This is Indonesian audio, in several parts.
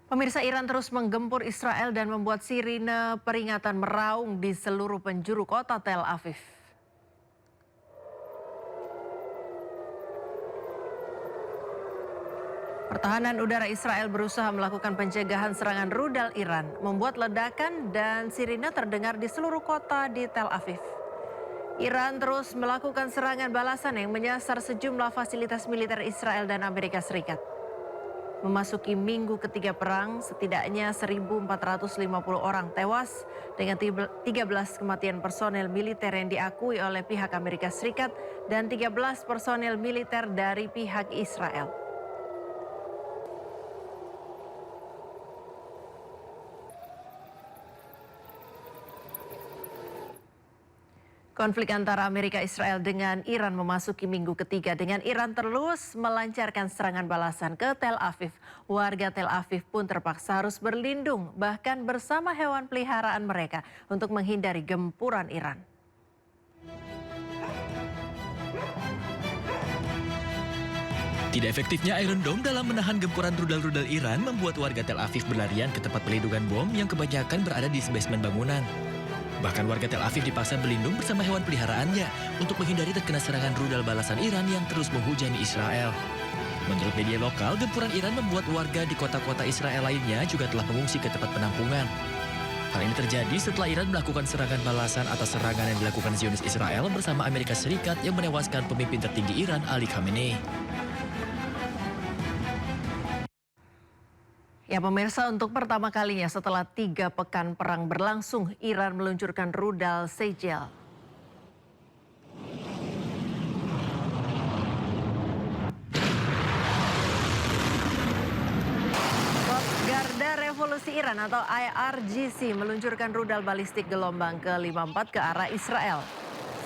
Pemirsa, Iran terus menggempur Israel dan membuat sirine peringatan meraung di seluruh penjuru kota Tel Aviv. Pertahanan udara Israel berusaha melakukan pencegahan serangan rudal Iran, membuat ledakan dan sirine terdengar di seluruh kota di Tel Aviv. Iran terus melakukan serangan balasan yang menyasar sejumlah fasilitas militer Israel dan Amerika Serikat. Memasuki minggu ketiga perang, setidaknya 1.450 orang tewas dengan 13 kematian personel militer yang diakui oleh pihak Amerika Serikat dan 13 personel militer dari pihak Israel. Konflik antara Amerika Israel dengan Iran memasuki minggu ketiga dengan Iran terus melancarkan serangan balasan ke Tel Aviv. Warga Tel Aviv pun terpaksa harus berlindung bahkan bersama hewan peliharaan mereka untuk menghindari gempuran Iran. Tidak efektifnya Iron Dome dalam menahan gempuran rudal-rudal Iran membuat warga Tel Aviv berlarian ke tempat pelindungan bom yang kebanyakan berada di basement bangunan. Bahkan warga Tel Aviv dipaksa berlindung bersama hewan peliharaannya untuk menghindari terkena serangan rudal balasan Iran yang terus menghujani Israel. Menurut media lokal, gempuran Iran membuat warga di kota-kota Israel lainnya juga telah mengungsi ke tempat penampungan. Hal ini terjadi setelah Iran melakukan serangan balasan atas serangan yang dilakukan Zionis Israel bersama Amerika Serikat yang menewaskan pemimpin tertinggi Iran Ali Khamenei. Ya pemirsa, untuk pertama kalinya setelah 3 pekan perang berlangsung, Iran meluncurkan rudal Sejel. Garda Revolusi Iran atau IRGC meluncurkan rudal balistik gelombang ke-54 ke arah Israel.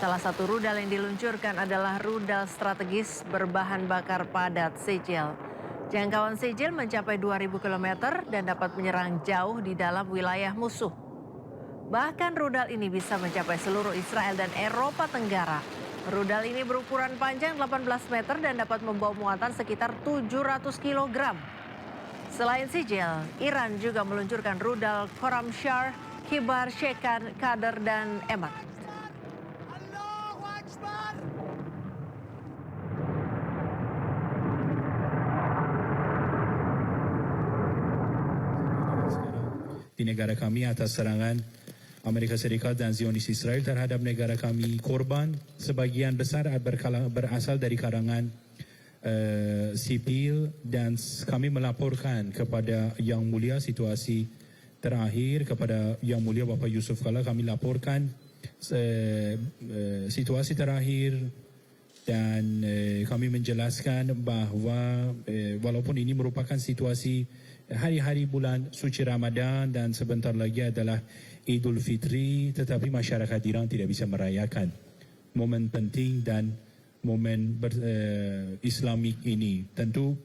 Salah satu rudal yang diluncurkan adalah rudal strategis berbahan bakar padat Sejel. Jangkauan Sejel mencapai 2.000 km dan dapat menyerang jauh di dalam wilayah musuh. Bahkan rudal ini bisa mencapai seluruh Israel dan Eropa Tenggara. Rudal ini berukuran panjang 18 meter dan dapat membawa muatan sekitar 700 kg. Selain Sejel, Iran juga meluncurkan rudal Khorramshahr, Kibar, Shekan, Qadr, dan Emad. Di negara kami atas serangan Amerika Serikat dan Zionis Israel terhadap negara kami, korban sebagian besar berasal dari kalangan sipil, dan kami melaporkan kepada Yang Mulia situasi terakhir, kepada Yang Mulia Bapak Yusuf Kala kami laporkan situasi terakhir, dan kami menjelaskan bahwa walaupun ini merupakan situasi hari-hari bulan suci Ramadan dan sebentar lagi adalah Idul Fitri, tetapi masyarakat Iran tidak bisa merayakan momen penting dan momen Islamik ini. Tentu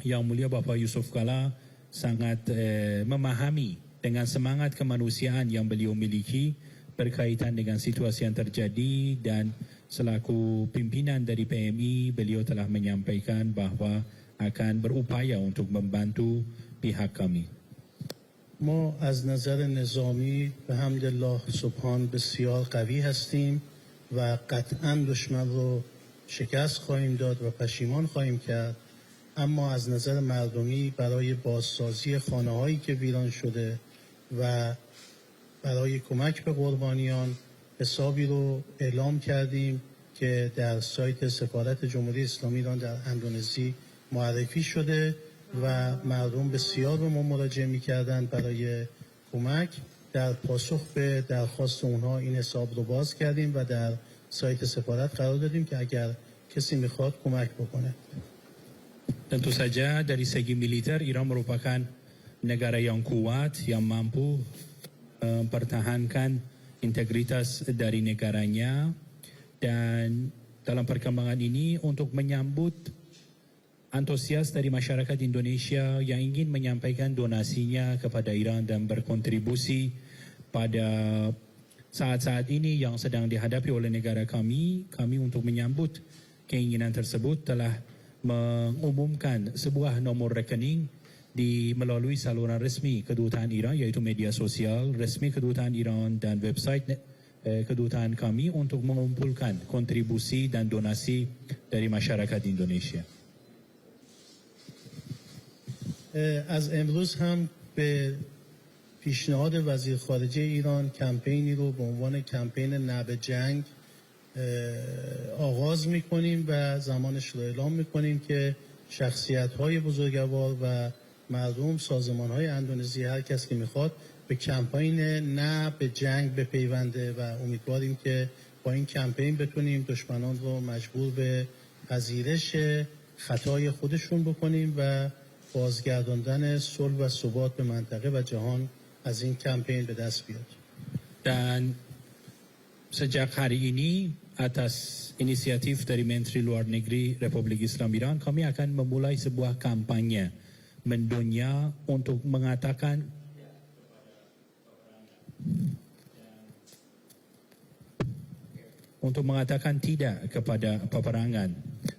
Yang Mulia Bapak Yusuf Kala sangat memahami dengan semangat kemanusiaan yang beliau miliki berkaitan dengan situasi yang terjadi, dan selaku pimpinan dari PMI beliau telah menyampaikan bahwa akan berupaya untuk membantu pihak kami. ما از نظر نظامی به حمد الله سبحان بسیار قوی هستیم و قطعا دشمن رو شکست خواهیم داد و پشیمان خواهیم کرد، اما از نظر مردمی برای بازسازی خانه‌هایی که ویران شده و برای کمک به قربانیان حسابی رو اعلام کردیم که در سایت سفارت جمهوری اسلامی ایران در اندونزی معرفی شده و مردم بسیار به ما مراجعه می‌کردند برای کمک. در پاسخ به درخواست اونها این حساب رو باز کردیم و در سایت سفارت قرار دادیم که اگر کسی میخواد کمک بکنه. Tentu saja dari segi militer Iran merupakan negara yang kuat, yang mampu mempertahankan integritas dari negaranya, dan dalam perkembangan ini untuk menyambut antusias dari masyarakat Indonesia yang ingin menyampaikan donasinya kepada Iran dan berkontribusi pada saat-saat ini yang sedang dihadapi oleh negara kami untuk menyambut keinginan tersebut telah mengumumkan sebuah nomor rekening melalui saluran resmi Kedutaan Iran yaitu media sosial resmi Kedutaan Iran dan website kedutaan kami untuk mengumpulkan kontribusi dan donasi dari masyarakat Indonesia. از امروز هم به پیشنهاد وزیر خارجه ایران کمپینی رو به عنوان کمپین نه به جنگ آغاز میکنیم و زمانش رو اعلام میکنیم که شخصیت‌های بزرگوار و مردم، سازمان‌های اندونزی، هر کس که میخواد به کمپین نه به جنگ بپیونده و امیدواریم که با این کمپین بتونیم دشمنان رو مجبور به پذیرش خطای خودشون بکنیم و بازگرداندن صلح و ثبات به منطقه و جهان از این کمپین به دست بیاد. Dan sejak hari ini atas inisiatif dari Menteri Luar Negeri Republik Islam Iran kami akan memulai sebuah kampanye mendunia untuk mengatakan tidak kepada peperangan.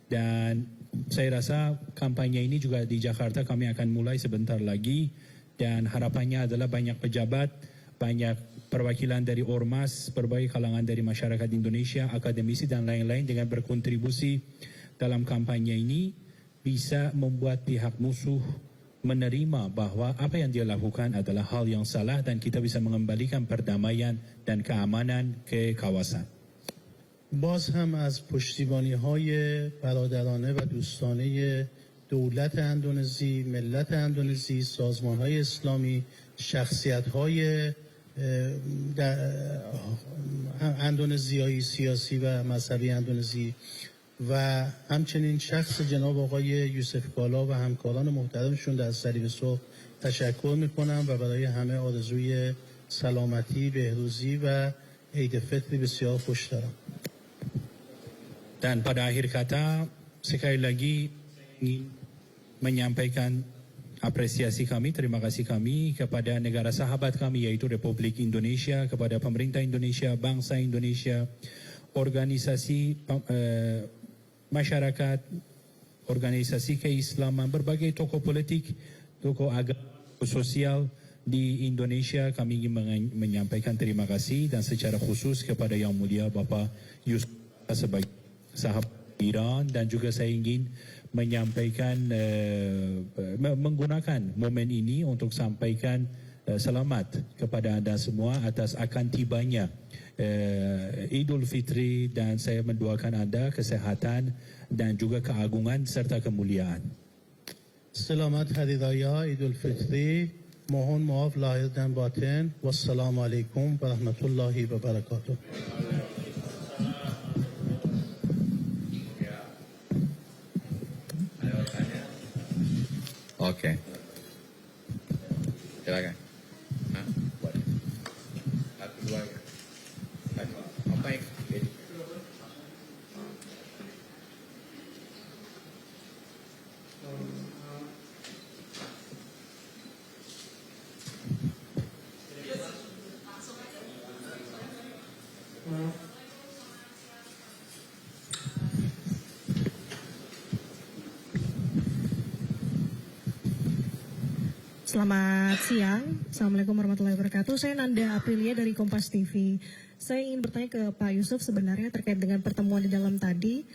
Dan saya rasa kampanye ini juga di Jakarta kami akan mulai sebentar lagi dan harapannya adalah banyak pejabat, banyak perwakilan dari ormas, berbagai kalangan dari masyarakat Indonesia, akademisi dan lain-lain dengan berkontribusi dalam kampanye ini bisa membuat pihak musuh menerima bahwa apa yang dia lakukan adalah hal yang salah dan kita bisa mengembalikan perdamaian dan keamanan ke kawasan. باز هم از پشتیبانی‌های برادرانه و دوستانه دولت اندونزی، ملت اندونزی، سازمان‌های اسلامی، شخصیت‌های اندونزیایی سیاسی و مذهبی اندونزی و همچنین شخص جناب آقای یوسف کالا و همکاران محترمشون در صلیب سرخ تشکر می‌کنم و برای همه آرزوی سلامتی، بهروزی و عید فطری بسیار خوش دارم. Dan pada akhir kata, sekali lagi ingin menyampaikan apresiasi kami, terima kasih kami kepada negara sahabat kami yaitu Republik Indonesia, kepada pemerintah Indonesia, bangsa Indonesia, organisasi masyarakat, organisasi keislaman, berbagai tokoh politik, tokoh agama, sosial di Indonesia. Kami ingin menyampaikan terima kasih dan secara khusus kepada Yang Mulia Bapak Yusuf sebagai sahabat Iran dan juga saya ingin menyampaikan menggunakan momen ini untuk sampaikan selamat kepada anda semua atas akan tibanya Idul Fitri dan saya mendoakan anda kesehatan dan juga keagungan serta kemuliaan. سلامت Hari Raya Idul Fitri mohon maaf lahir dan batin. Wassalamualaikum warahmatullahi wabarakatuh. Oke. Silakan. Satu dua. Apa yang? Selamat siang, Assalamualaikum warahmatullahi wabarakatuh. Saya Nanda Aprilia dari Kompas TV. Saya ingin bertanya ke Pak Yusuf sebenarnya terkait dengan pertemuan di dalam tadi.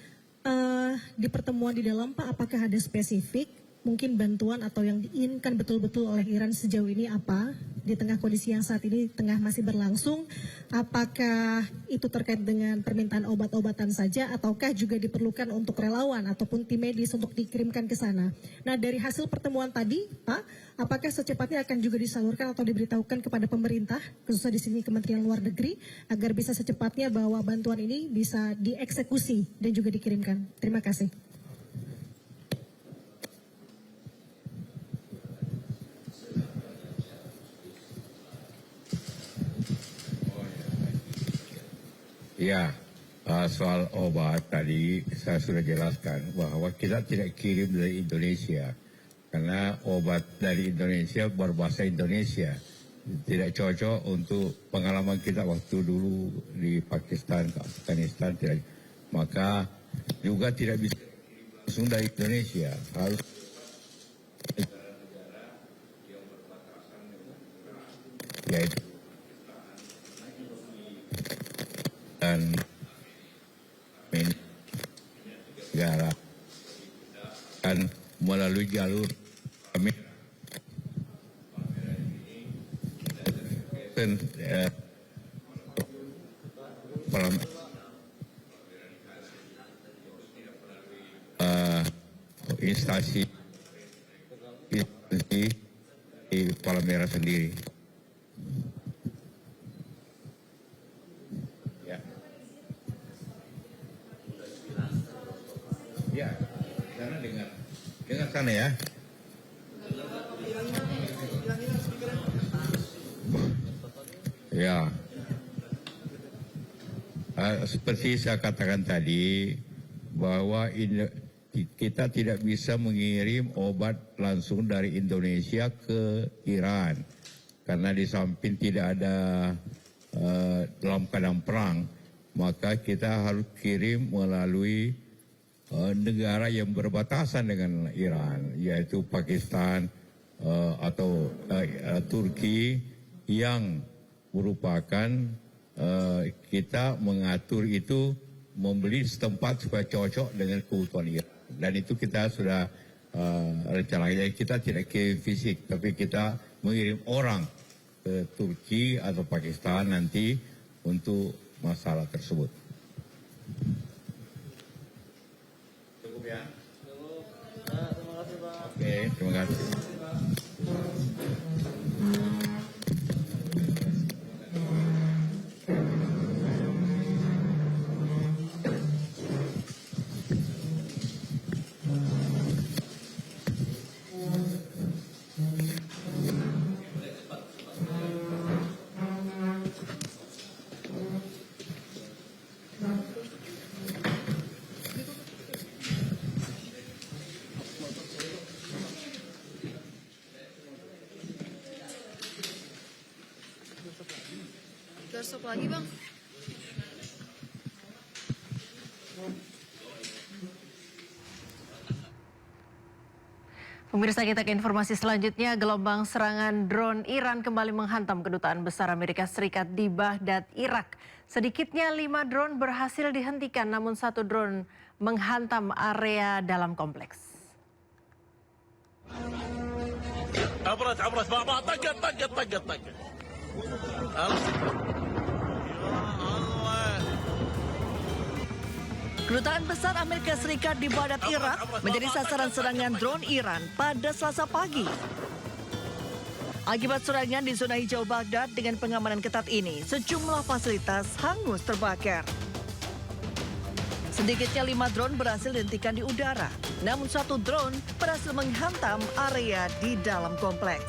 Di pertemuan di dalam Pak, apakah ada spesifik mungkin bantuan atau yang diinginkan betul-betul oleh Iran sejauh ini apa? Di tengah kondisi yang saat ini tengah masih berlangsung, apakah itu terkait dengan permintaan obat-obatan saja ataukah juga diperlukan untuk relawan ataupun tim medis untuk dikirimkan ke sana? Nah, dari hasil pertemuan tadi, Pak, apakah secepatnya akan juga disalurkan atau diberitahukan kepada pemerintah, khususnya di sini Kementerian Luar Negeri, agar bisa secepatnya bahwa bantuan ini bisa dieksekusi dan juga dikirimkan? Terima kasih. Ya, soal obat tadi saya sudah jelaskan bahwa kita tidak kirim dari Indonesia karena obat dari Indonesia berbahasa Indonesia tidak cocok untuk pengalaman kita waktu dulu di Pakistan, Afghanistan, tidak. Maka juga tidak bisa langsung dari Indonesia, harus yaitu dan negara dan melalui jalur kami instansi di Palmera sendiri. Ya, sana dengar sana ya. Ya, seperti saya katakan tadi bahwa kita tidak bisa mengirim obat langsung dari Indonesia ke Iran karena di samping tidak ada dalam keadaan perang, maka kita harus kirim melalui negara yang berbatasan dengan Iran, yaitu Pakistan atau Turki, yang merupakan kita mengatur itu membeli setempat supaya cocok dengan kebutuhan Iran. Dan itu kita sudah rencananya, kita tidak kirim fisik, tapi kita mengirim orang ke Turki atau Pakistan nanti untuk masalah tersebut. Cukup ya? Oke, terima kasih. Stop lagi, Bang. Pemirsa, kita ke informasi selanjutnya. Gelombang serangan drone Iran kembali menghantam Kedutaan Besar Amerika Serikat di Baghdad, Irak. Sedikitnya 5 drone berhasil dihentikan, namun 1 drone menghantam area dalam kompleks. Kedutaan Besar Amerika Serikat di Baghdad, Irak menjadi sasaran serangan drone Iran pada Selasa pagi. Akibat serangan di zona hijau Baghdad dengan pengamanan ketat ini, sejumlah fasilitas hangus terbakar. Sedikitnya 5 drone berhasil dihentikan di udara, namun 1 drone berhasil menghantam area di dalam kompleks.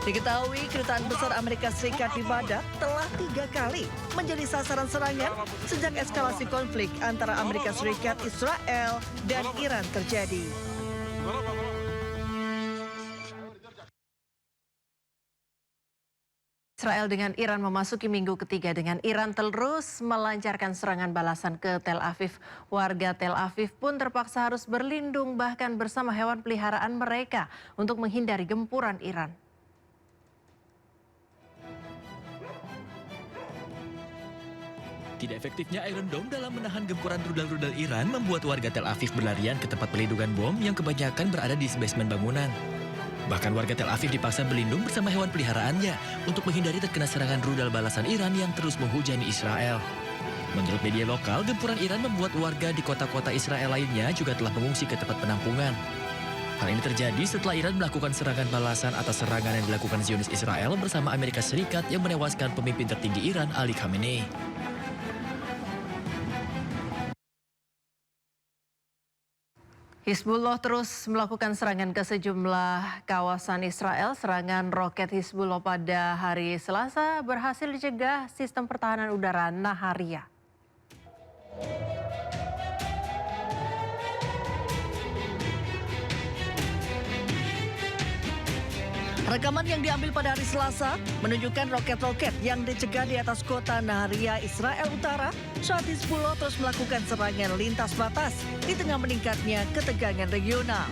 Diketahui Kedutaan Besar Amerika Serikat di Baghdad telah 3 kali menjadi sasaran serangan sejak eskalasi konflik antara Amerika Serikat, Israel, dan Iran terjadi. Israel dengan Iran memasuki minggu ketiga dengan Iran terus melancarkan serangan balasan ke Tel Aviv. Warga Tel Aviv pun terpaksa harus berlindung bahkan bersama hewan peliharaan mereka untuk menghindari gempuran Iran. Tidak efektifnya Iron Dome dalam menahan gempuran rudal-rudal Iran membuat warga Tel Aviv berlarian ke tempat pelindungan bom yang kebanyakan berada di basement bangunan. Bahkan warga Tel Aviv dipaksa berlindung bersama hewan peliharaannya untuk menghindari terkena serangan rudal balasan Iran yang terus menghujani Israel. Menurut media lokal, gempuran Iran membuat warga di kota-kota Israel lainnya juga telah mengungsi ke tempat penampungan. Hal ini terjadi setelah Iran melakukan serangan balasan atas serangan yang dilakukan Zionis Israel bersama Amerika Serikat yang menewaskan pemimpin tertinggi Iran, Ali Khamenei. Hizbullah terus melakukan serangan ke sejumlah kawasan Israel. Serangan roket Hizbullah pada hari Selasa berhasil dicegah sistem pertahanan udara Naharia. Rekaman yang diambil pada hari Selasa menunjukkan roket-roket yang dicegah di atas kota Naharia, Israel Utara saat Hizbullah terus melakukan serangan lintas batas di tengah meningkatnya ketegangan regional.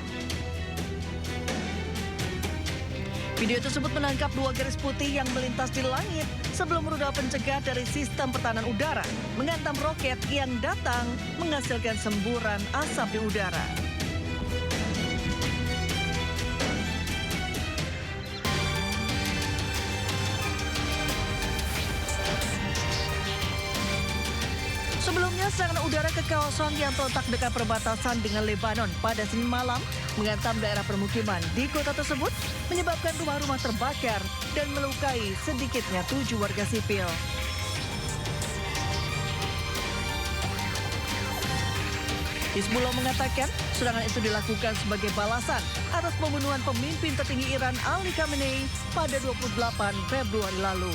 Video tersebut menangkap 2 garis putih yang melintas di langit sebelum rudal pencegat dari sistem pertahanan udara menghantam roket yang datang menghasilkan semburan asap di udara. Sebelumnya, serangan udara ke kawasan yang terletak dekat perbatasan dengan Lebanon pada Senin malam menghantam daerah permukiman di kota tersebut, menyebabkan rumah-rumah terbakar dan melukai sedikitnya 7 warga sipil. Hizbullah mengatakan serangan itu dilakukan sebagai balasan atas pembunuhan pemimpin tertinggi Iran Ali Khamenei pada 28 Februari lalu.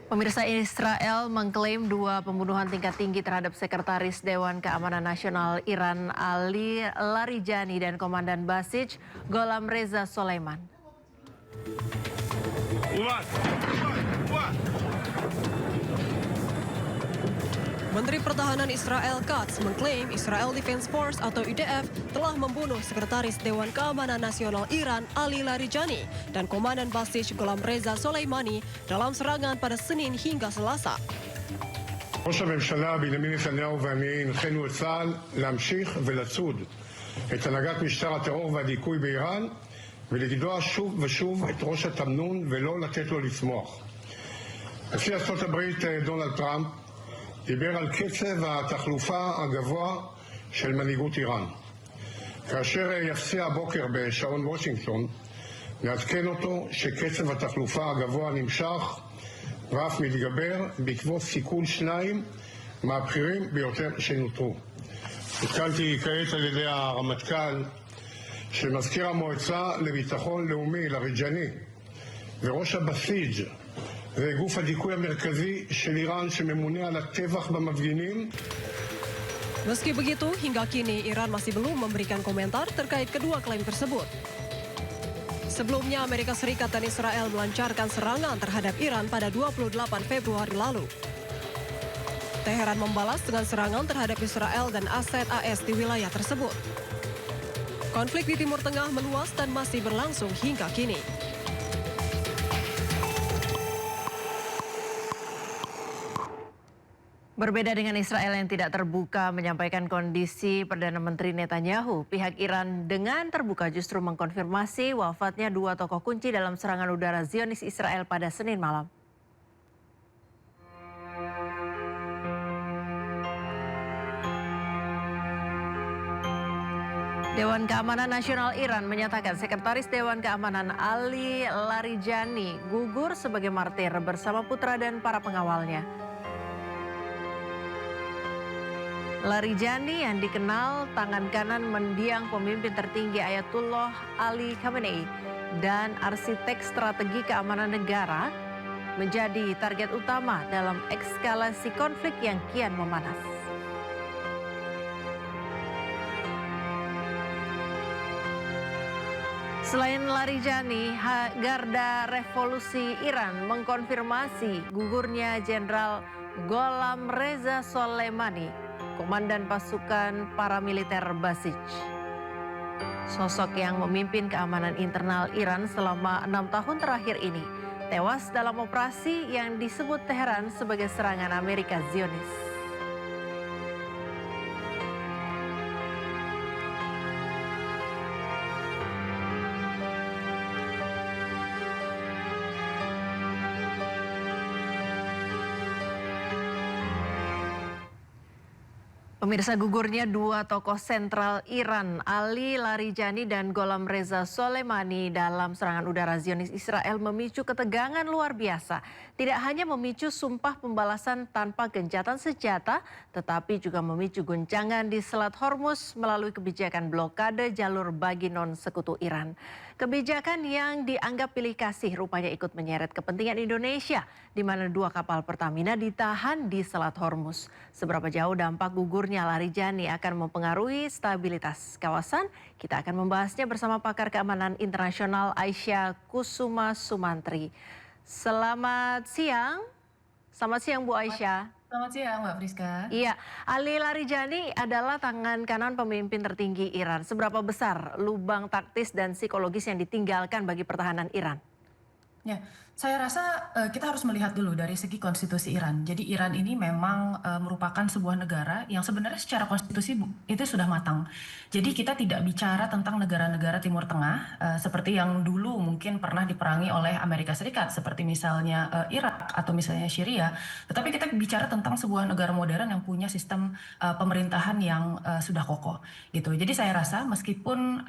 Pemirsa, Israel mengklaim 2 pembunuhan tingkat tinggi terhadap Sekretaris Dewan Keamanan Nasional Iran Ali Larijani dan Komandan Basij Gholam Reza Soleiman. Menteri Pertahanan Israel Katz mengklaim Israel Defense Force atau IDF telah membunuh Sekretaris Dewan Keamanan Nasional Iran Ali Larijani dan Komandan Basij Gholam Reza Soleimani dalam serangan pada Senin hingga Selasa. ראש הממשלה בנימין נתניהו ואני הנחינו את צה"ל להמשיך ולצוד את הנהגת משטר הטרור והדיכוי באיראן ולגדוע שוב ושוב את ראש התמנון ולא לתת לו לצמוח. נשיא ארצות הברית דונלד טראמפ דיבר על קצב התחלופה הגבוה של מנהיגות איראן. כאשר יפציע הבוקר בשעון וושינגטון, נעדכן אותו שקצב התחלופה הגבוה נמשך ואף מתגבר בעקבות סיכול 2 מהבכירים ביותר שנותרו. עדכנתי כעת על ידי הרמטכ"ל שמזכיר המועצה לביטחון לאומי לריג'ני וראש הבסיג' זה גוף הדיכוי המרכזי של איראן שממונה על הטבח במפגינים. Meski begitu, hingga kini Iran masih belum memberikan komentar terkait kedua klaim tersebut. Sebelumnya, Amerika Serikat dan Israel melancarkan serangan terhadap Iran pada 28 Februari lalu. Teheran membalas dengan serangan terhadap Israel dan aset AS di wilayah tersebut. Konflik di Timur Tengah meluas dan masih berlangsung hingga kini. Berbeda dengan Israel yang tidak terbuka menyampaikan kondisi Perdana Menteri Netanyahu, pihak Iran dengan terbuka justru mengkonfirmasi wafatnya 2 tokoh kunci dalam serangan udara Zionis Israel pada Senin malam. Dewan Keamanan Nasional Iran menyatakan Sekretaris Dewan Keamanan Ali Larijani gugur sebagai martir bersama putra dan para pengawalnya. Larijani yang dikenal tangan kanan mendiang pemimpin tertinggi Ayatullah Ali Khamenei dan arsitek strategi keamanan negara menjadi target utama dalam eskalasi konflik yang kian memanas. Selain Larijani, Garda Revolusi Iran mengkonfirmasi gugurnya Jenderal Gholam Reza Soleimani, Komandan Pasukan Paramiliter Basij. Sosok yang memimpin keamanan internal Iran selama 6 tahun terakhir ini tewas dalam operasi yang disebut Teheran sebagai serangan Amerika Zionis. Pemirsa, gugurnya 2 tokoh sentral Iran, Ali Larijani dan Gholam Reza Soleimani dalam serangan udara Zionis Israel memicu ketegangan luar biasa. Tidak hanya memicu sumpah pembalasan tanpa gencatan senjata, tetapi juga memicu guncangan di Selat Hormuz melalui kebijakan blokade jalur bagi non-sekutu Iran. Kebijakan yang dianggap pilih kasih rupanya ikut menyeret kepentingan Indonesia, di mana 2 kapal Pertamina ditahan di Selat Hormuz. Seberapa jauh dampak gugurnya Larijani akan mempengaruhi stabilitas kawasan? Kita akan membahasnya bersama pakar keamanan internasional Aisyah Kusuma Sumantri. Selamat siang. Selamat siang Bu Aisyah. Selamat siang Mbak Friska. Iya, Ali Larijani adalah tangan kanan pemimpin tertinggi Iran. Seberapa besar lubang taktis dan psikologis yang ditinggalkan bagi pertahanan Iran? Ya, saya rasa kita harus melihat dulu dari segi konstitusi Iran. Jadi Iran ini memang merupakan sebuah negara yang sebenarnya secara konstitusi itu sudah matang. Jadi kita tidak bicara tentang negara-negara Timur Tengah seperti yang dulu mungkin pernah diperangi oleh Amerika Serikat, seperti misalnya Irak atau misalnya Syria. Tetapi kita bicara tentang sebuah negara modern yang punya sistem pemerintahan yang sudah kokoh. Gitu. Jadi saya rasa meskipun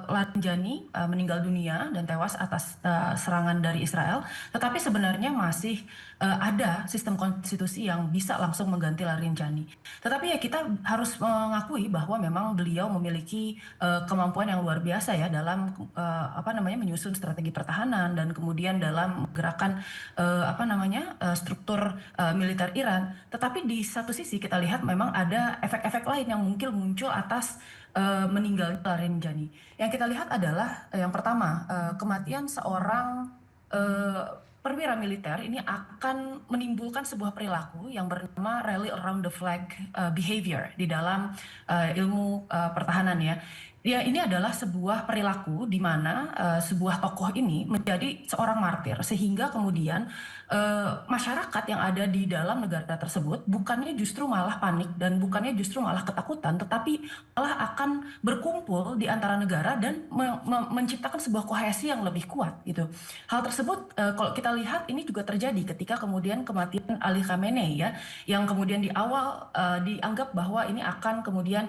Larijani meninggal dunia dan tewas atas serangan dari Israel, tetapi sebenarnya masih ada sistem konstitusi yang bisa langsung mengganti Larijani. Tetapi ya kita harus mengakui bahwa memang beliau memiliki kemampuan yang luar biasa ya dalam menyusun strategi pertahanan dan kemudian dalam gerakan struktur militer Iran. Tetapi di satu sisi kita lihat memang ada efek-efek lain yang mungkin muncul atas meninggalnya Larijani. Yang kita lihat adalah yang pertama kematian seorang perwira militer ini akan menimbulkan sebuah perilaku yang bernama rally around the flag behavior di dalam ilmu pertahanan ya. Ya, ini adalah sebuah perilaku di mana sebuah tokoh ini menjadi seorang martir sehingga kemudian masyarakat yang ada di dalam negara tersebut bukannya justru malah panik dan bukannya justru malah ketakutan, tetapi malah akan berkumpul di antara negara dan menciptakan sebuah kohesi yang lebih kuat gitu. Hal tersebut kalau kita lihat ini juga terjadi ketika kemudian kematian Ali Khamenei ya, yang kemudian di awal dianggap bahwa ini akan kemudian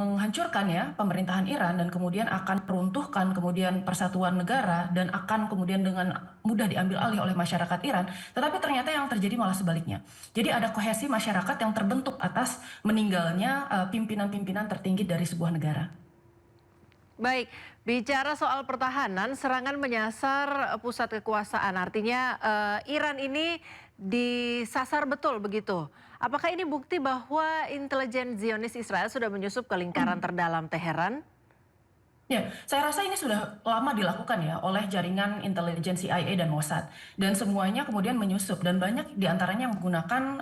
menghancurkan ya pemerintahan Iran dan kemudian akan meruntuhkan kemudian persatuan negara dan akan kemudian dengan mudah diambil alih oleh masyarakat Iran, tetapi ternyata yang terjadi malah sebaliknya. Jadi ada kohesi masyarakat yang terbentuk atas meninggalnya pimpinan-pimpinan tertinggi dari sebuah negara. Baik, bicara soal pertahanan, serangan menyasar pusat kekuasaan, artinya Iran ini disasar betul begitu. Apakah ini bukti bahwa intelijen Zionis Israel sudah menyusup ke lingkaran terdalam Teheran? Ya, saya rasa ini sudah lama dilakukan ya oleh jaringan intelijen CIA dan Mossad, dan semuanya kemudian menyusup dan banyak diantaranya yang menggunakan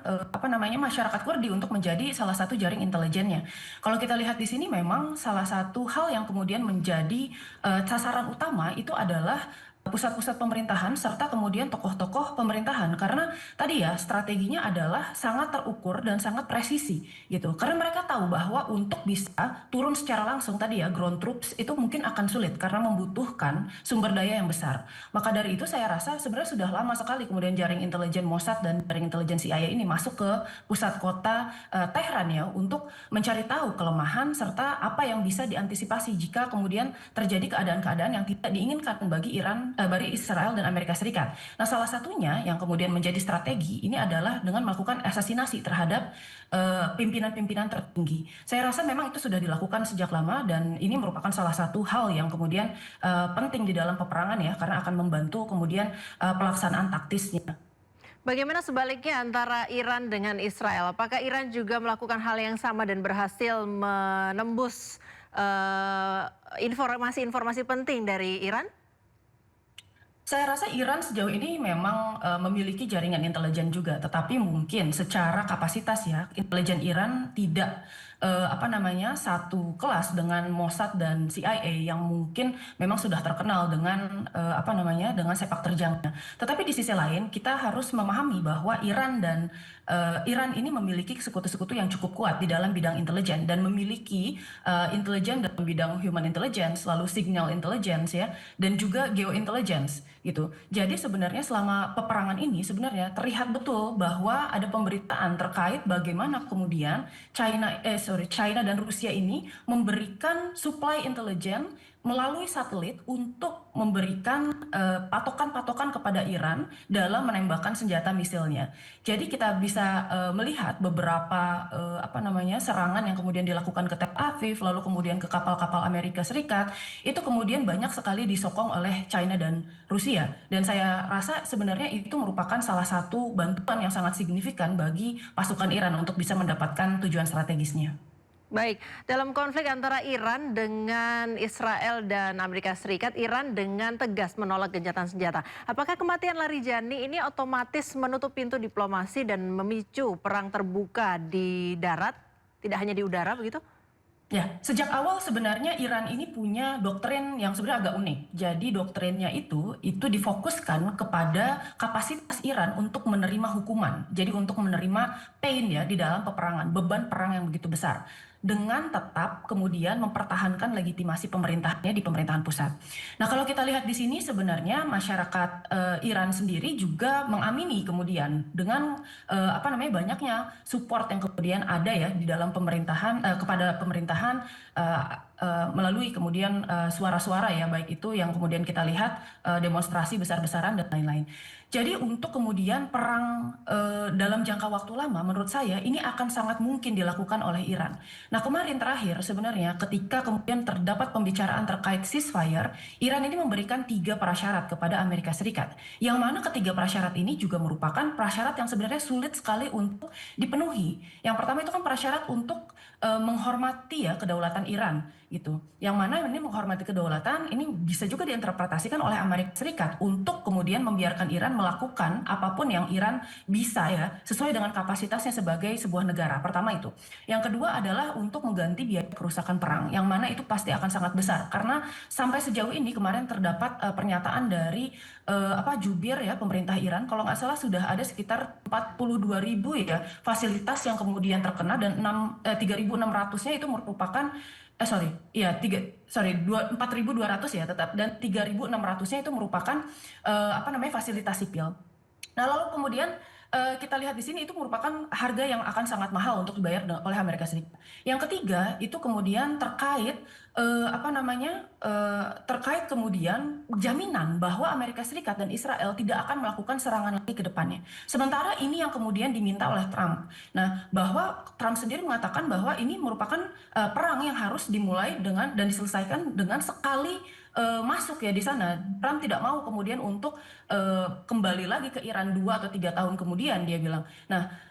masyarakat Kurdi untuk menjadi salah satu jaring intelijennya. Kalau kita lihat di sini memang salah satu hal yang kemudian menjadi sasaran utama itu adalah pusat-pusat pemerintahan serta kemudian tokoh-tokoh pemerintahan, karena tadi ya strateginya adalah sangat terukur dan sangat presisi gitu, karena mereka tahu bahwa untuk bisa turun secara langsung tadi ya ground troops itu mungkin akan sulit karena membutuhkan sumber daya yang besar. Maka dari itu saya rasa sebenarnya sudah lama sekali kemudian jaring intelijen Mossad dan jaring intelijen CIA ini masuk ke pusat kota Tehran ya untuk mencari tahu kelemahan serta apa yang bisa diantisipasi jika kemudian terjadi keadaan-keadaan yang tidak diinginkan bagi Israel dan Amerika Serikat. Nah, salah satunya yang kemudian menjadi strategi ini adalah dengan melakukan asasinasi terhadap pimpinan-pimpinan tertinggi. Saya rasa memang itu sudah dilakukan sejak lama dan ini merupakan salah satu hal yang kemudian penting di dalam peperangan ya, karena akan membantu kemudian pelaksanaan taktisnya. Bagaimana sebaliknya antara Iran dengan Israel? Apakah Iran juga melakukan hal yang sama dan berhasil menembus informasi-informasi penting dari Iran? Saya rasa Iran sejauh ini memang memiliki jaringan intelijen juga, tetapi mungkin secara kapasitas ya, intelijen Iran tidak satu kelas dengan Mossad dan CIA yang mungkin memang sudah terkenal dengan dengan sepak terjangnya. Tetapi di sisi lain kita harus memahami bahwa Iran ini memiliki sekutu-sekutu yang cukup kuat di dalam bidang intelijen dan memiliki intelijen dalam bidang human intelligence, lalu signal intelligence ya, dan juga geointelligence gitu. Jadi sebenarnya selama peperangan ini sebenarnya terlihat betul bahwa ada pemberitaan terkait bagaimana kemudian China dan Rusia ini memberikan supply intelijen melalui satelit untuk memberikan patokan-patokan kepada Iran dalam menembakkan senjata misilnya. Jadi kita bisa melihat beberapa serangan yang kemudian dilakukan ke Tel Aviv, lalu kemudian ke kapal-kapal Amerika Serikat, itu kemudian banyak sekali disokong oleh China dan Rusia. Dan saya rasa sebenarnya itu merupakan salah satu bantuan yang sangat signifikan bagi pasukan Iran untuk bisa mendapatkan tujuan strategisnya. Baik, dalam konflik antara Iran dengan Israel dan Amerika Serikat, Iran dengan tegas menolak gencatan senjata. Apakah kematian Larijani ini otomatis menutup pintu diplomasi dan memicu perang terbuka di darat, tidak hanya di udara begitu? Ya, sejak awal sebenarnya Iran ini punya doktrin yang sebenarnya agak unik. Jadi doktrinnya itu difokuskan kepada kapasitas Iran untuk menerima hukuman. Jadi untuk menerima pain ya di dalam peperangan, beban perang yang begitu besar. Dengan tetap kemudian mempertahankan legitimasi pemerintahannya di pemerintahan pusat. Nah, kalau kita lihat di sini sebenarnya masyarakat Iran sendiri juga mengamini kemudian dengan banyaknya support yang kemudian ada ya di dalam pemerintahan kepada pemerintahan melalui kemudian suara-suara ya, baik itu yang kemudian kita lihat demonstrasi besar-besaran dan lain-lain. Jadi untuk kemudian perang dalam jangka waktu lama menurut saya ini akan sangat mungkin dilakukan oleh Iran. Nah, kemarin terakhir sebenarnya ketika kemudian terdapat pembicaraan terkait ceasefire, Iran ini memberikan 3 prasyarat kepada Amerika Serikat. Yang mana ketiga prasyarat ini juga merupakan prasyarat yang sebenarnya sulit sekali untuk dipenuhi. Yang pertama itu kan prasyarat untuk menghormati ya kedaulatan Iran gitu. Yang mana ini menghormati kedaulatan ini bisa juga diinterpretasikan oleh Amerika Serikat untuk kemudian membiarkan Iran melakukan apapun yang Iran bisa ya sesuai dengan kapasitasnya sebagai sebuah negara. Pertama itu. Yang kedua adalah untuk mengganti biaya kerusakan perang, yang mana itu pasti akan sangat besar karena sampai sejauh ini kemarin terdapat pernyataan dari jubir ya pemerintah Iran, kalau nggak salah sudah ada sekitar 42.000 ya fasilitas yang kemudian terkena dan 3.600-nya itu merupakan 4.200 ya tetap, dan 3.600-nya itu merupakan fasilitas sipil. Nah, lalu kemudian kita lihat di sini itu merupakan harga yang akan sangat mahal untuk dibayar oleh Amerika Serikat. Yang ketiga itu kemudian terkait terkait kemudian jaminan bahwa Amerika Serikat dan Israel tidak akan melakukan serangan lagi ke depannya. Sementara ini yang kemudian diminta oleh Trump. Nah, bahwa Trump sendiri mengatakan bahwa ini merupakan perang yang harus dimulai dengan dan diselesaikan dengan sekali masuk ya di sana. Trump tidak mau kemudian untuk kembali lagi ke Iran 2 atau 3 tahun kemudian, dia bilang. Nah,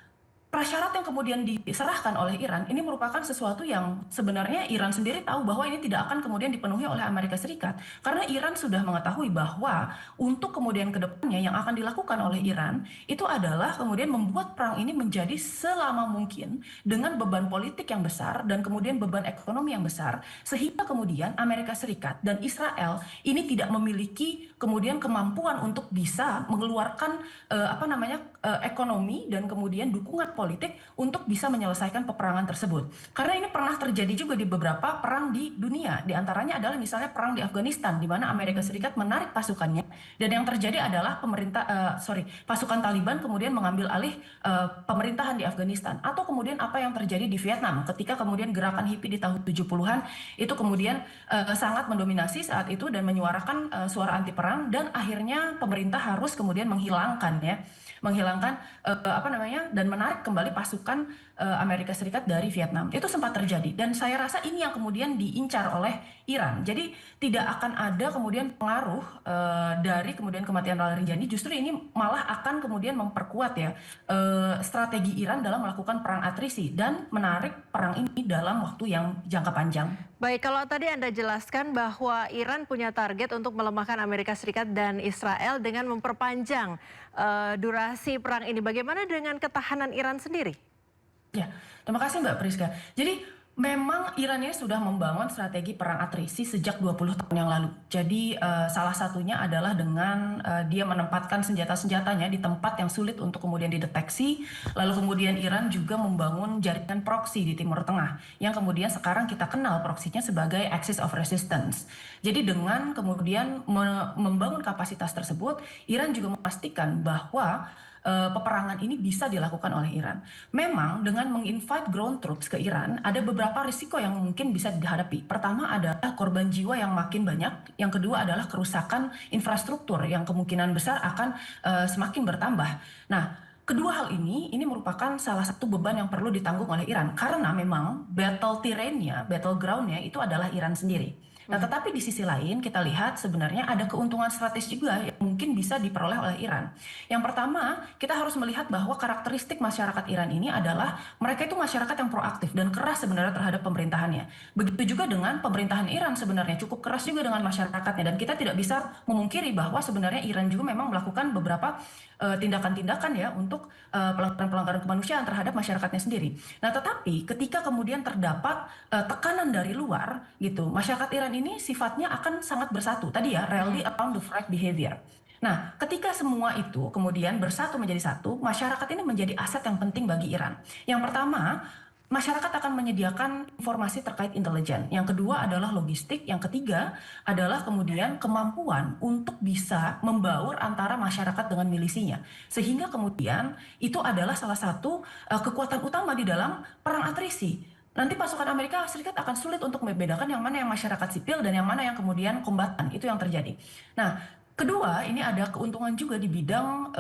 prasyarat yang kemudian diserahkan oleh Iran ini merupakan sesuatu yang sebenarnya Iran sendiri tahu bahwa ini tidak akan kemudian dipenuhi oleh Amerika Serikat. Karena Iran sudah mengetahui bahwa untuk kemudian ke depannya yang akan dilakukan oleh Iran itu adalah kemudian membuat perang ini menjadi selama mungkin dengan beban politik yang besar dan kemudian beban ekonomi yang besar, sehingga kemudian Amerika Serikat dan Israel ini tidak memiliki kemudian kemampuan untuk bisa mengeluarkan ekonomi dan kemudian dukungan politik untuk bisa menyelesaikan peperangan tersebut. Karena ini pernah terjadi juga di beberapa perang di dunia. Di antaranya adalah misalnya perang di Afghanistan, di mana Amerika Serikat menarik pasukannya, dan yang terjadi adalah pasukan Taliban kemudian mengambil alih pemerintahan di Afghanistan. Atau kemudian apa yang terjadi di Vietnam ketika kemudian gerakan hippie di tahun 70-an itu kemudian sangat mendominasi saat itu dan menyuarakan suara anti perang, dan akhirnya pemerintah harus kemudian menghilangkan dan menarik kembali pasukan Amerika Serikat dari Vietnam. Itu sempat terjadi dan saya rasa ini yang kemudian diincar oleh Iran. Jadi tidak akan ada kemudian pengaruh dari kemudian kematian Larijani, justru ini malah akan kemudian memperkuat ya strategi Iran dalam melakukan perang atrisi dan menarik perang ini dalam waktu yang jangka panjang. Baik, kalau tadi Anda jelaskan bahwa Iran punya target untuk melemahkan Amerika Serikat dan Israel dengan memperpanjang durasi perang ini. Bagaimana dengan ketahanan Iran sendiri? Ya, terima kasih Mbak Priska. Jadi memang Iran ini sudah membangun strategi perang atrisi sejak 20 tahun yang lalu. Jadi salah satunya adalah dengan dia menempatkan senjata-senjatanya di tempat yang sulit untuk kemudian dideteksi. Lalu kemudian Iran juga membangun jaringan proksi di Timur Tengah, yang kemudian sekarang kita kenal proksinya sebagai Axis of Resistance. Jadi dengan kemudian membangun kapasitas tersebut, Iran juga memastikan bahwa peperangan ini bisa dilakukan oleh Iran. Memang dengan menginvite ground troops ke Iran, ada beberapa risiko yang mungkin bisa dihadapi. Pertama adalah korban jiwa yang makin banyak. Yang kedua adalah kerusakan infrastruktur yang kemungkinan besar akan semakin bertambah. Nah, kedua hal ini merupakan salah satu beban yang perlu ditanggung oleh Iran. Karena memang battle terrainnya, battle groundnya itu adalah Iran sendiri. Nah, tetapi di sisi lain kita lihat sebenarnya ada keuntungan strategis juga yang mungkin bisa diperoleh oleh Iran. Yang pertama, kita harus melihat bahwa karakteristik masyarakat Iran ini adalah mereka itu masyarakat yang proaktif dan keras sebenarnya terhadap pemerintahannya. Begitu juga dengan pemerintahan Iran sebenarnya cukup keras juga dengan masyarakatnya, dan kita tidak bisa memungkiri bahwa sebenarnya Iran juga memang melakukan beberapa tindakan-tindakan ya untuk pelanggaran-pelanggaran kemanusiaan terhadap masyarakatnya sendiri. Nah, tetapi ketika kemudian terdapat tekanan dari luar gitu, masyarakat Iran ini sifatnya akan sangat bersatu. Tadi ya, rally around the right behavior. Nah, ketika semua itu kemudian bersatu menjadi satu, masyarakat ini menjadi aset yang penting bagi Iran. Yang pertama, masyarakat akan menyediakan informasi terkait intelijen. Yang kedua adalah logistik. Yang ketiga adalah kemudian kemampuan untuk bisa membaur antara masyarakat dengan milisinya. Sehingga kemudian itu adalah salah satu kekuatan utama di dalam perang atrisi. Nanti pasukan Amerika Serikat akan sulit untuk membedakan yang mana yang masyarakat sipil dan yang mana yang kemudian kombatan. Itu yang terjadi. Nah, kedua, ini ada keuntungan juga di bidang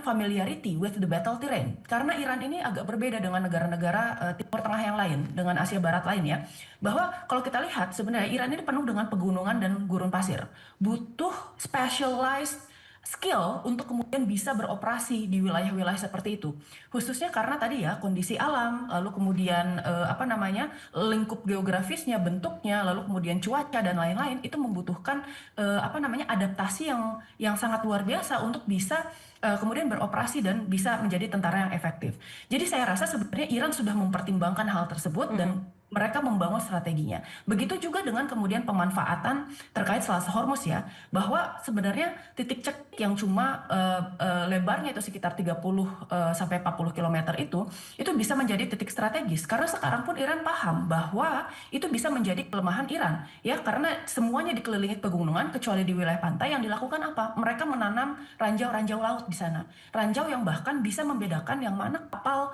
familiarity with the battle terrain. Karena Iran ini agak berbeda dengan negara-negara Timur Tengah yang lain, dengan Asia Barat lain ya. Bahwa kalau kita lihat sebenarnya Iran ini penuh dengan pegunungan dan gurun pasir. Butuh specialized skill untuk kemudian bisa beroperasi di wilayah-wilayah seperti itu. Khususnya karena tadi ya kondisi alam, lalu kemudian lingkup geografisnya, bentuknya, lalu kemudian cuaca dan lain-lain itu membutuhkan adaptasi yang sangat luar biasa untuk bisa kemudian beroperasi dan bisa menjadi tentara yang efektif. Jadi saya rasa sebenarnya Iran sudah mempertimbangkan hal tersebut dan mereka membangun strateginya. Begitu juga dengan kemudian pemanfaatan terkait Selat Hormuz ya, bahwa sebenarnya titik cekik yang cuma lebarnya itu sekitar 30 sampai 40 km itu bisa menjadi titik strategis. Karena sekarang pun Iran paham bahwa itu bisa menjadi kelemahan Iran ya, karena semuanya dikelilingi pegunungan kecuali di wilayah pantai. Yang dilakukan apa? Mereka menanam ranjau-ranjau laut di sana. Ranjau yang bahkan bisa membedakan yang mana kapal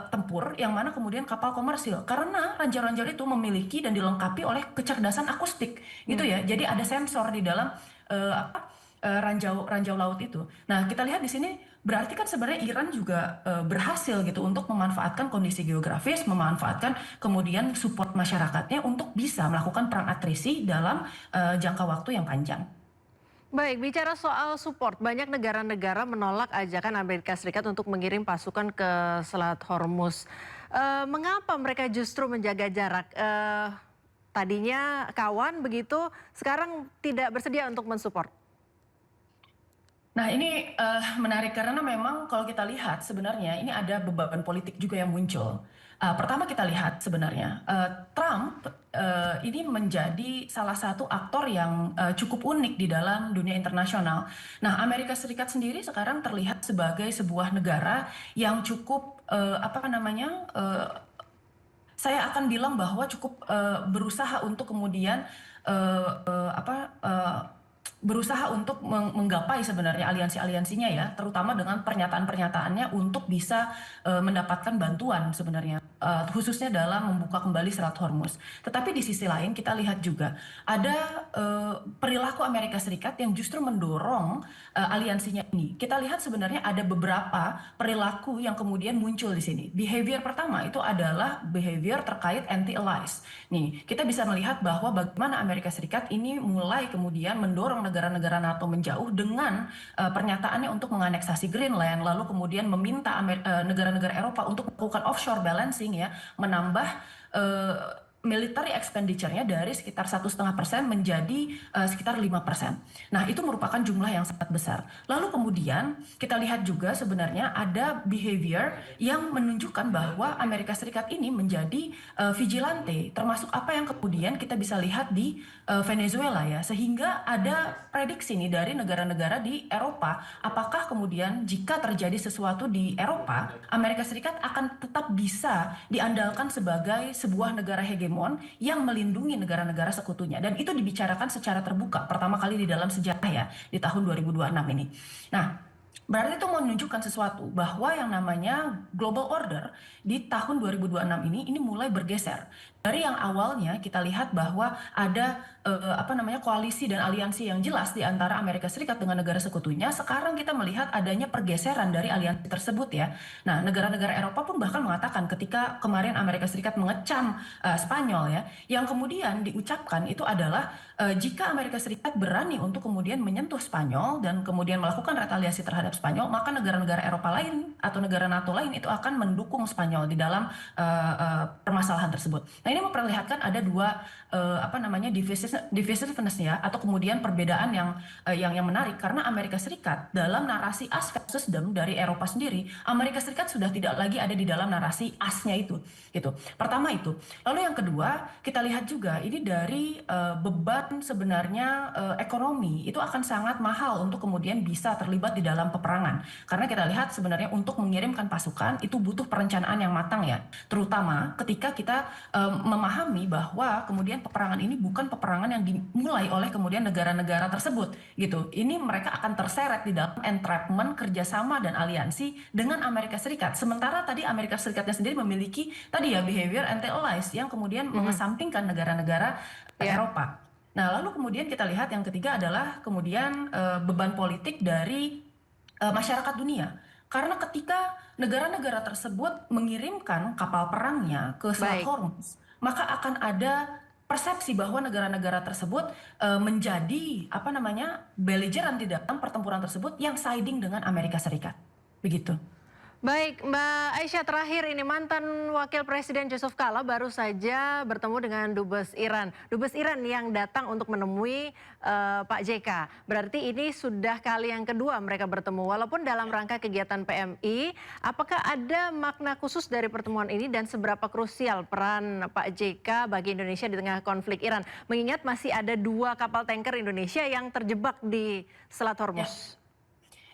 tempur, yang mana kemudian kapal komersil. Karena ranjau-ranjau itu memiliki dan dilengkapi oleh kecerdasan akustik gitu ya. Jadi ada sensor di dalam ranjau laut itu. Nah, kita lihat di sini berarti kan sebenarnya Iran juga berhasil gitu untuk memanfaatkan kondisi geografis, memanfaatkan kemudian support masyarakatnya untuk bisa melakukan perang atrisi dalam jangka waktu yang panjang. Baik, bicara soal support, banyak negara-negara menolak ajakan Amerika Serikat untuk mengirim pasukan ke Selat Hormuz. Mengapa mereka justru menjaga jarak? Tadinya kawan begitu, sekarang tidak bersedia untuk mensupport. Nah, ini menarik karena memang kalau kita lihat sebenarnya ini ada beban politik juga yang muncul. Pertama kita lihat sebenarnya Trump ini menjadi salah satu aktor yang cukup unik di dalam dunia internasional. Nah, Amerika Serikat sendiri sekarang terlihat sebagai sebuah negara yang cukup saya akan bilang bahwa cukup berusaha untuk kemudian berusaha untuk menggapai sebenarnya aliansi-aliansinya ya, terutama dengan pernyataan-pernyataannya untuk bisa mendapatkan bantuan sebenarnya, khususnya dalam membuka kembali Selat Hormuz. Tetapi di sisi lain kita lihat juga ada perilaku Amerika Serikat yang justru mendorong aliansinya ini. Kita lihat sebenarnya ada beberapa perilaku yang kemudian muncul di sini. Behavior pertama itu adalah behavior terkait anti-allies. Nih, kita bisa melihat bahwa bagaimana Amerika Serikat ini mulai kemudian mendorong negara-negara NATO menjauh dengan pernyataannya untuk menganeksasi Greenland, lalu kemudian meminta negara-negara Eropa untuk melakukan offshore balancing ya, menambah military expenditure-nya dari sekitar 1,5% menjadi sekitar 5%. Nah, itu merupakan jumlah yang sangat besar. Lalu kemudian kita lihat juga sebenarnya ada behavior yang menunjukkan bahwa Amerika Serikat ini menjadi vigilante, termasuk apa yang kemudian kita bisa lihat di Venezuela ya, sehingga ada prediksi nih dari negara-negara di Eropa, apakah kemudian jika terjadi sesuatu di Eropa, Amerika Serikat akan tetap bisa diandalkan sebagai sebuah negara hegemon yang melindungi negara-negara sekutunya. Dan itu dibicarakan secara terbuka pertama kali di dalam sejarah ya, di tahun 2026 ini. Nah, berarti itu menunjukkan sesuatu bahwa yang namanya global order di tahun 2026 ini mulai bergeser. dari yang awalnya kita lihat bahwa ada koalisi dan aliansi yang jelas di antara Amerika Serikat dengan negara sekutunya, sekarang kita melihat adanya pergeseran dari aliansi tersebut ya. Nah, negara-negara Eropa pun bahkan mengatakan ketika kemarin Amerika Serikat mengecam Spanyol ya, yang kemudian diucapkan itu adalah jika Amerika Serikat berani untuk kemudian menyentuh Spanyol dan kemudian melakukan retaliasi terhadap Spanyol, maka negara-negara Eropa lain atau negara NATO lain itu akan mendukung Spanyol di dalam permasalahan tersebut. Nah, ini memperlihatkan ada dua divisiveness ya, atau kemudian perbedaan yang menarik, karena Amerika Serikat dalam narasi us versus them dari Eropa sendiri, Amerika Serikat sudah tidak lagi ada di dalam narasi us-nya itu gitu. Pertama itu. Lalu yang kedua, kita lihat juga ini dari beban sebenarnya ekonomi itu akan sangat mahal untuk kemudian bisa terlibat di dalam peperangan. Karena kita lihat sebenarnya untuk mengirimkan pasukan itu butuh perencanaan yang matang ya. Terutama ketika kita memahami bahwa kemudian peperangan ini bukan peperangan yang dimulai oleh kemudian negara-negara tersebut gitu. Ini mereka akan terseret di dalam entrapment, kerjasama dan aliansi dengan Amerika Serikat. Sementara tadi Amerika Serikatnya sendiri memiliki tadi ya behavior anti-allies yang kemudian mengesampingkan negara-negara Eropa. Nah, lalu kemudian kita lihat yang ketiga adalah kemudian beban politik dari masyarakat dunia. Karena ketika negara-negara tersebut mengirimkan kapal perangnya ke Selat Hormuz, maka akan ada persepsi bahwa negara-negara tersebut menjadi belligerent di dalam pertempuran tersebut yang siding dengan Amerika Serikat. Begitu. Baik, Mbak Aisyah, terakhir ini mantan Wakil Presiden Yusuf Kala baru saja bertemu dengan Dubes Iran. Dubes Iran yang datang untuk menemui Pak JK. Berarti ini sudah kali yang kedua mereka bertemu. Walaupun dalam rangka kegiatan PMI, apakah ada makna khusus dari pertemuan ini dan seberapa krusial peran Pak JK bagi Indonesia di tengah konflik Iran? Mengingat masih ada 2 kapal tanker Indonesia yang terjebak di Selat Hormuz.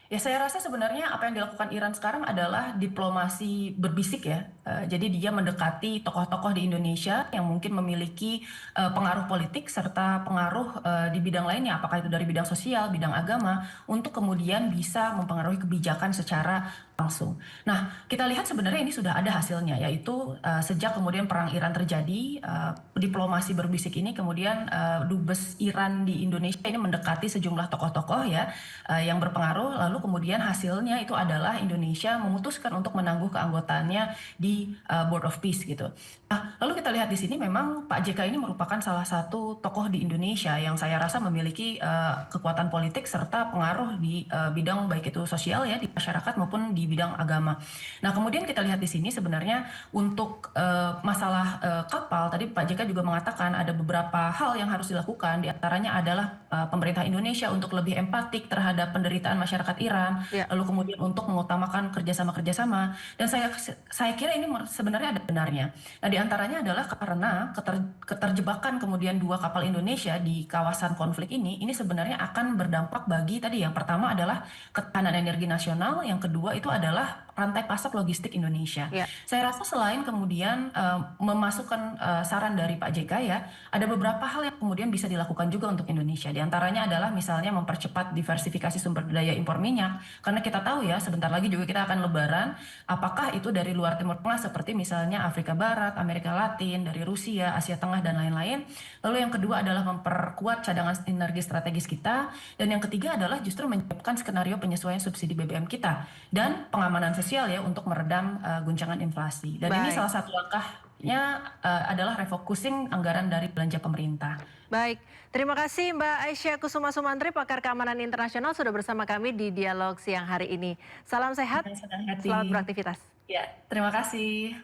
Ya, saya rasa sebenarnya apa yang dilakukan Iran sekarang adalah diplomasi berbisik ya. Jadi dia mendekati tokoh-tokoh di Indonesia yang mungkin memiliki pengaruh politik serta pengaruh di bidang lainnya, apakah itu dari bidang sosial, bidang agama, untuk kemudian bisa mempengaruhi kebijakan secara langsung. Nah, kita lihat sebenarnya ini sudah ada hasilnya, yaitu sejak kemudian perang Iran terjadi, diplomasi berbisik ini kemudian Dubes Iran di Indonesia ini mendekati sejumlah tokoh-tokoh ya yang berpengaruh, lalu kemudian hasilnya itu adalah Indonesia memutuskan untuk menangguh keanggotaannya di Board of Peace gitu. Nah, lalu kita lihat di sini memang Pak JK ini merupakan salah satu tokoh di Indonesia yang saya rasa memiliki kekuatan politik serta pengaruh di bidang baik itu sosial ya di masyarakat maupun di bidang agama. Nah, kemudian kita lihat di sini sebenarnya untuk masalah kapal, tadi Pak JK juga mengatakan ada beberapa hal yang harus dilakukan, diantaranya adalah pemerintah Indonesia untuk lebih empatik terhadap penderitaan masyarakat Iran, lalu kemudian untuk mengutamakan kerjasama-kerjasama, dan saya kira ini sebenarnya ada benarnya. Nah, diantaranya adalah karena keterjebakan kemudian 2 kapal Indonesia di kawasan konflik ini sebenarnya akan berdampak bagi tadi yang pertama adalah ketahanan energi nasional, yang kedua itu adalah rantai pasok logistik Indonesia. Saya rasa selain kemudian memasukkan saran dari Pak JK ya, ada beberapa hal yang kemudian bisa dilakukan juga untuk Indonesia. Di antaranya adalah misalnya mempercepat diversifikasi sumber daya impor minyak, karena kita tahu ya sebentar lagi juga kita akan lebaran, apakah itu dari luar Timur Tengah seperti misalnya Afrika Barat, Amerika Latin, dari Rusia, Asia Tengah dan lain-lain. Lalu yang kedua adalah memperkuat cadangan energi strategis kita, dan yang ketiga adalah justru menyiapkan skenario penyesuaian subsidi BBM kita dan pengamanan sosial ya untuk meredam guncangan inflasi. Dan ini salah satu langkahnya adalah refocusing anggaran dari belanja pemerintah. Baik, terima kasih Mbak Aisyah Kusuma Sumantri, pakar keamanan internasional sudah bersama kami di Dialog Siang hari ini. Salam sehat, selamat beraktivitas. Ya, terima kasih.